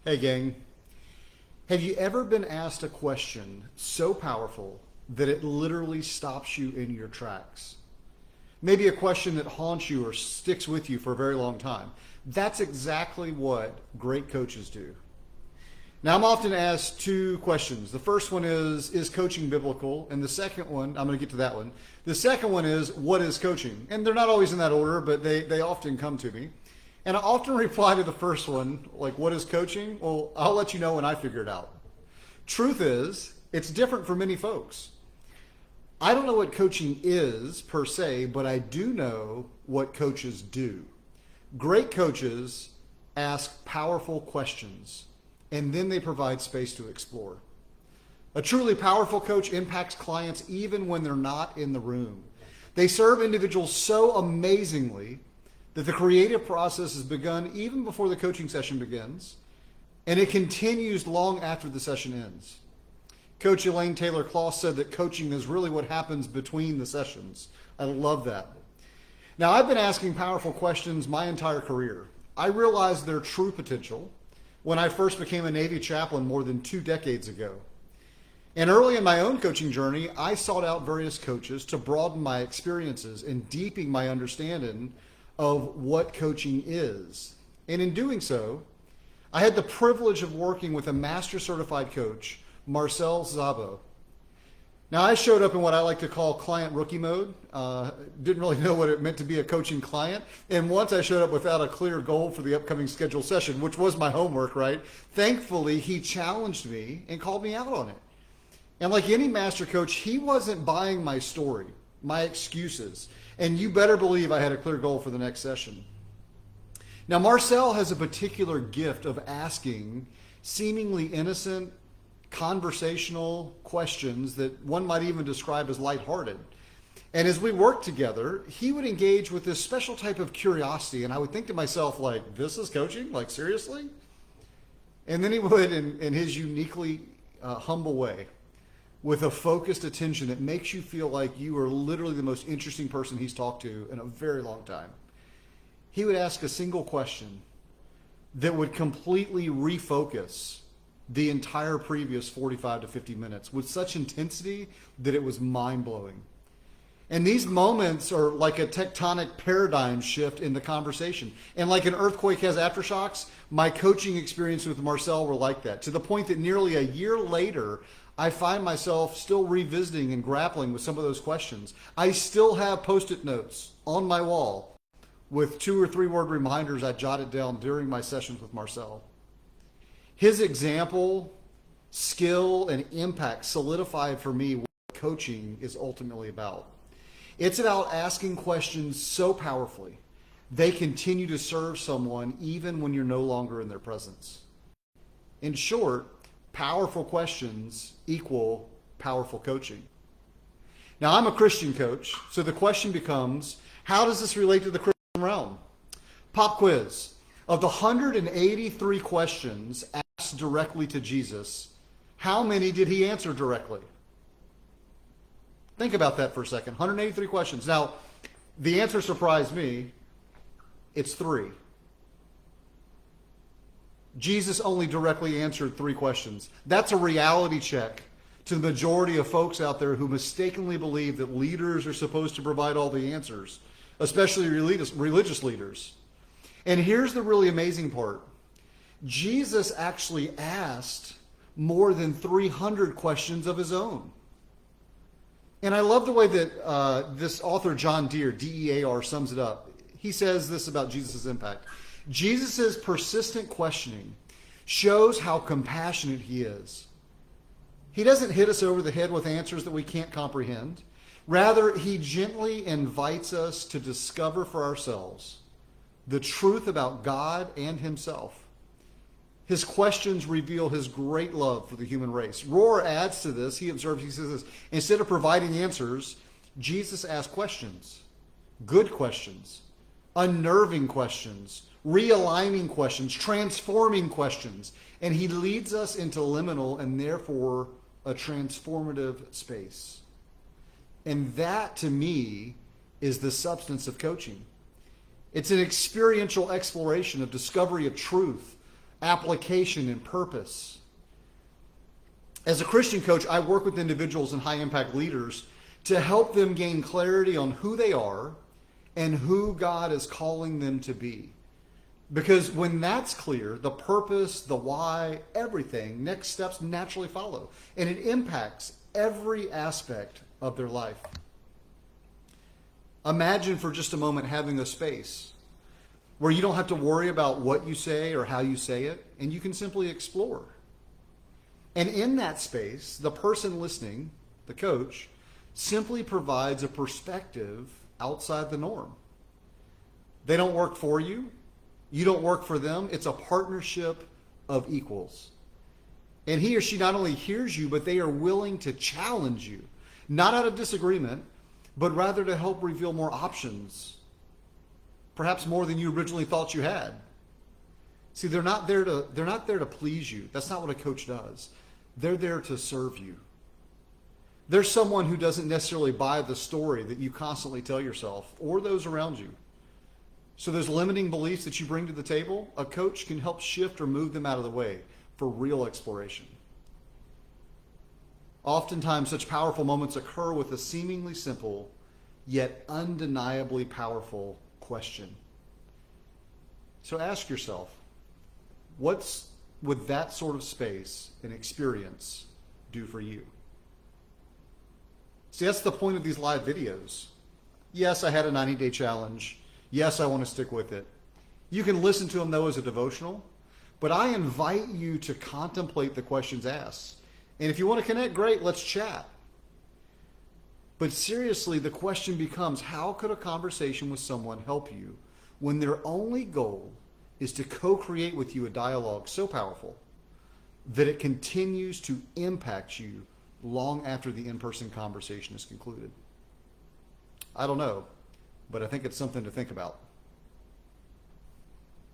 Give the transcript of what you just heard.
Hey, gang. Have you ever been asked a question so powerful that it literally stops you in your tracks? Maybe a question that haunts you or sticks with you for a very long time. That's exactly what great coaches do. Now, I'm often asked two questions. The first one is coaching biblical? And the second one, I'm going to get to that one. The second one is, what is coaching? And they're not always in that order, but they often come to me. And I often reply to the first one, like, what is coaching? Well, I'll let you know when I figure it out. Truth is, it's different for many folks. I don't know what coaching is per se, but I do know what coaches do. Great coaches ask powerful questions, and then they provide space to explore. A truly powerful coach impacts clients even when they're not in the room. They serve individuals so amazingly that the creative process has begun even before the coaching session begins, and it continues long after the session ends. Coach Elaine Taylor-Klaus said that coaching is really what happens between the sessions. I love that. Now, I've been asking powerful questions my entire career. I realized their true potential when I first became a Navy chaplain more than 2 decades ago. And early in my own coaching journey, I sought out various coaches to broaden my experiences and deepen my understanding of what coaching is. And in doing so, I had the privilege of working with a master certified coach, Marcell, Szabo. Now, I showed up in what I like to call client rookie mode. Didn't really know what it meant to be a coaching client. And once I showed up without a clear goal for the upcoming scheduled session, which was my homework, right? Thankfully, he challenged me and called me out on it. And like any master coach, he wasn't buying my story, my excuses. And you better believe I had a clear goal for the next session. Now, Marcell has a particular gift of asking seemingly innocent, conversational questions that one might even describe as lighthearted. And as we worked together, he would engage with this special type of curiosity. And I would think to myself, like, this is coaching? Like, seriously? And then he would, in his uniquely humble way, with a focused attention that makes you feel like you are literally the most interesting person he's talked to in a very long time. He would ask a single question that would completely refocus the entire previous 45 to 50 minutes with such intensity that it was mind-blowing. And these moments are like a tectonic paradigm shift in the conversation. And like an earthquake has aftershocks, my coaching experience with Marcell were like that, to the point that nearly a year later, I find myself still revisiting and grappling with some of those questions. I still have Post-it notes on my wall with 2 or 3 word reminders I jotted down during my sessions with Marcell. His example, skill, and impact solidified for me what coaching is ultimately about. It's about asking questions so powerfully they continue to serve someone even when you're no longer in their presence. In short, powerful questions equal powerful coaching. Now, I'm a Christian coach, so the question becomes, how does this relate to the Christian realm? Pop quiz. Of the 183 questions asked directly to Jesus, how many did he answer directly? Think about that for a second. 183 questions. Now, the answer surprised me. It's 3. Jesus only directly answered 3 questions. That's a reality check to the majority of folks out there who mistakenly believe that leaders are supposed to provide all the answers, especially religious leaders. And here's the really amazing part. Jesus actually asked more than 300 questions of his own. And I love the way that this author, John Deere, D-E-A-R, sums it up. He says this about Jesus' impact. Jesus' persistent questioning shows how compassionate he is. He doesn't hit us over the head with answers that we can't comprehend. Rather, he gently invites us to discover for ourselves the truth about God and himself. His questions reveal his great love for the human race. Rohr adds to this. He observes, he says this, instead of providing answers, Jesus asked questions, good questions, unnerving questions, realigning questions, transforming questions. And he leads us into liminal and therefore a transformative space. And that, to me, is the substance of coaching. It's an experiential exploration of discovery of truth, application, and purpose. As a Christian coach, I work with individuals and high impact leaders to help them gain clarity on who they are and who God is calling them to be. Because when that's clear, the purpose, the why, everything, next steps naturally follow. And it impacts every aspect of their life. Imagine for just a moment having a space where you don't have to worry about what you say or how you say it, and you can simply explore. And in that space, the person listening, the coach, simply provides a perspective outside the norm. They don't work for you. You don't work for them. It's a partnership of equals. And he or she not only hears you, but they are willing to challenge you, not out of disagreement, but rather to help reveal more options, perhaps more than you originally thought you had. See, they're not there to please you. That's not what a coach does. They're there to serve you. There's someone who doesn't necessarily buy the story that you constantly tell yourself or those around you. So those limiting beliefs that you bring to the table, a coach can help shift or move them out of the way for real exploration. Oftentimes, such powerful moments occur with a seemingly simple, yet undeniably powerful question. So ask yourself, what's would that sort of space and experience do for you? See, that's the point of these live videos. Yes, I had a 90-day challenge. Yes, I want to stick with it. You can listen to them, though, as a devotional, but I invite you to contemplate the questions asked. And if you want to connect, great, let's chat. But seriously, the question becomes, how could a conversation with someone help you when their only goal is to co-create with you a dialogue so powerful that it continues to impact you long after the in-person conversation is concluded? I don't know, but I think it's something to think about.